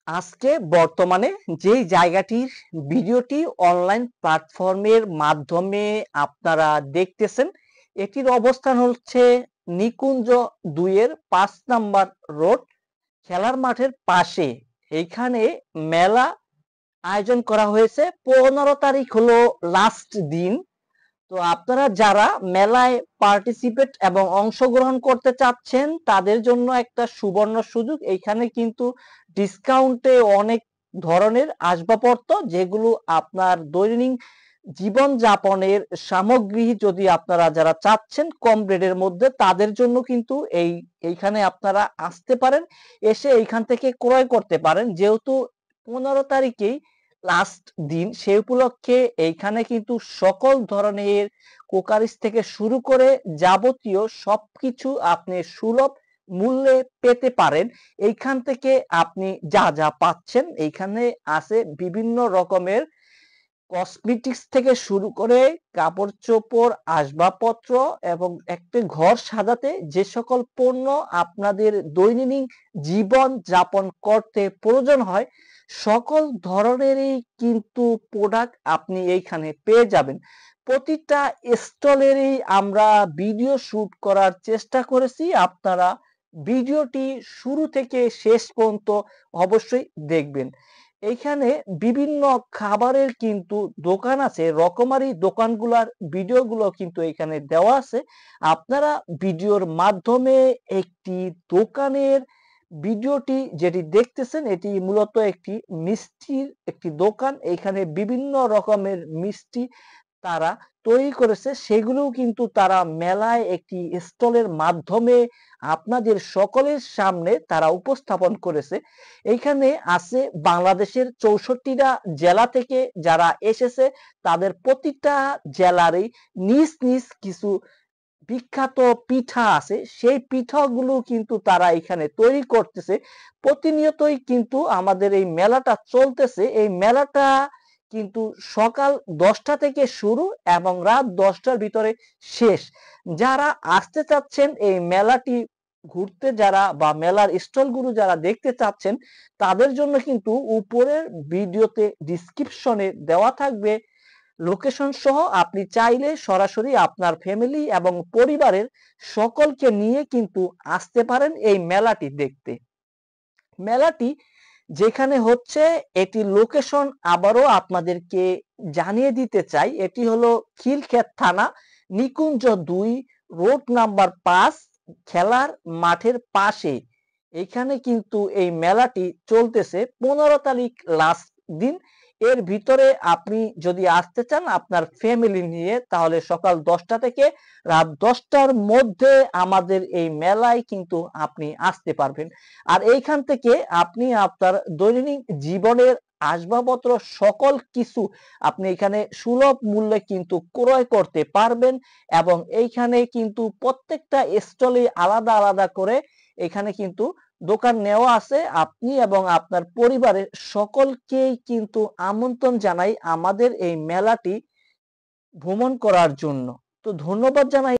আজকে বর্তমানে যেই জায়গাটির ভিডিওটি অনলাইন প্ল্যাটফর্মের মাধ্যমে আপনারা দেখতেছেন, এটির অবস্থান হচ্ছে নিকুঞ্জ ২ এর ৫ নাম্বার রোড, খেলার মাঠের পাশে। এইখানে মেলা আয়োজন করা হয়েছে। ১৫ তারিখ হলো লাস্ট দিন। তো আপনারা যারা মেলায় পার্টিসিপেট এবং অংশগ্রহণ করতে চাচ্ছেন তাদের জন্য একটা সুবর্ণ সুযোগ। এইখানে কিন্তু ডিসকাউন্টে অনেক ধরনের আসবাবপত্র, যেগুলো আপনার দৈনিক জীবনযাপনের সামগ্রী যদি আপনারা যারা চাচ্ছেন কম রেটের মধ্যে, তাদের জন্য কিন্তু এইখানে আপনারা আসতে পারেন। এসে এইখান থেকে ক্রয় করতে পারেন। যেহেতু ১৫ তারিখেই লাস্ট দিন, সে উপলক্ষে এইখানে কিন্তু সকল ধরনের কোকারিস থেকে শুরু করে যাবতীয় সবকিছু আপনি সুলভ মূল্যে পেতে পারেন। এইখান থেকে আপনি যা যা পাচ্ছেন, এইখানে আছে বিভিন্ন রকমের কসমেটিক্স থেকে শুরু করে কাপড় চোপড়, আসবাবপত্র এবং একটি ঘর সাজাতে যে সকল পণ্য আপনাদের দৈনন্দিন জীবন যাপন করতে প্রয়োজন হয়, সকল ধরনেরই কিন্তু প্রোডাক্ট আপনি এইখানে পেয়ে যাবেন। প্রতিটা স্টলেরই আমরা ভিডিও শুট করার চেষ্টা করেছি। আপনারা ভিডিওটি শুরু থেকে শেষ পর্যন্ত অবশ্যই দেখবেন। এইখানে বিভিন্ন খাবারের কিন্তু দোকান আছে। রকমারি দোকানগুলার ভিডিওগুলো কিন্তু এখানে দেওয়া আছে। আপনারা ভিডিওর মাধ্যমে একটি দোকানের ভিডিওটি যেটি দেখতেছেন, এটি মূলত একটি মিষ্টির একটি দোকান। এখানে বিভিন্ন রকমের মিষ্টি তারা তৈরি করেছে। সেগুলোও কিন্তু তারা মেলায় একটি স্টলের মাধ্যমে আপনাদের সকলের সামনে তারা উপস্থাপন করেছে। এইখানে আছে বাংলাদেশের ৬৪টা জেলা থেকে যারা এসেছে, তাদের প্রতিটা জেলারই নিজ নিজ কিছু বিখ্যাত পিঠা আছে। সেই পিঠাগুলো কিন্তু তারা এখানে তৈরি করতেছে। প্রতিনিয়তই কিন্তু আমাদের এই মেলাটা চলতেছে। এই মেলাটা কিন্তু সকাল ১০টা থেকে শুরু এবং রাত ১০টার ভিতরে শেষ। যারা আসতে চাচ্ছেন এই মেলাটি ঘুরতে, যারা বা মেলার স্টলগুলো যারা দেখতে চাচ্ছেন, তাদের জন্য কিন্তু উপরের ভিডিওতে ডেসক্রিপশনে দেওয়া থাকবে লোকেশন সহ। আপনি চাইলে সরাসরি আপনার ফ্যামিলি এবং পরিবারের সকলকে নিয়ে কিন্তু আসতে পারেন এই মেলাটি দেখতে। মেলাটি যেখানে হচ্ছে, এটি লোকেশন আবারও আপনাদেরকে জানিয়ে দিতে চাই। এটি হলো খিলক্ষেত থানা, নিকুঞ্জ ২, রোড নাম্বার ৫, খেলার মাঠের পাশে। এখানে কিন্তু এই মেলাটি চলতেছে। ১৫ তারিখ লাস্ট দিন। এর ভিতরে আপনি যদি আসতে চান আপনার ফ্যামিলি নিয়ে, তাহলে সকাল ১০টা থেকে রাত ১০টার মধ্যে আমাদের এই মেলায় কিন্তু আপনি আসতে পারবেন। আর এইখান থেকে আপনি আপনার দৈনন্দিন জীবনের আসবাবপত্র সকল কিছু আপনি এখানে সুলভ মূল্যে কিন্তু ক্রয় করতে পারবেন। এবং এইখানে কিন্তু প্রত্যেকটা স্টলে আলাদা আলাদা করে এখানে কিন্তু দোকান নেওয়া আছে। আপনি এবং আপনার পরিবারের সকলকেই কিন্তু আমন্ত্রণ জানাই আমাদের এই মেলাটি ভ্রমণ করার জন্য। তো ধন্যবাদ জানাই।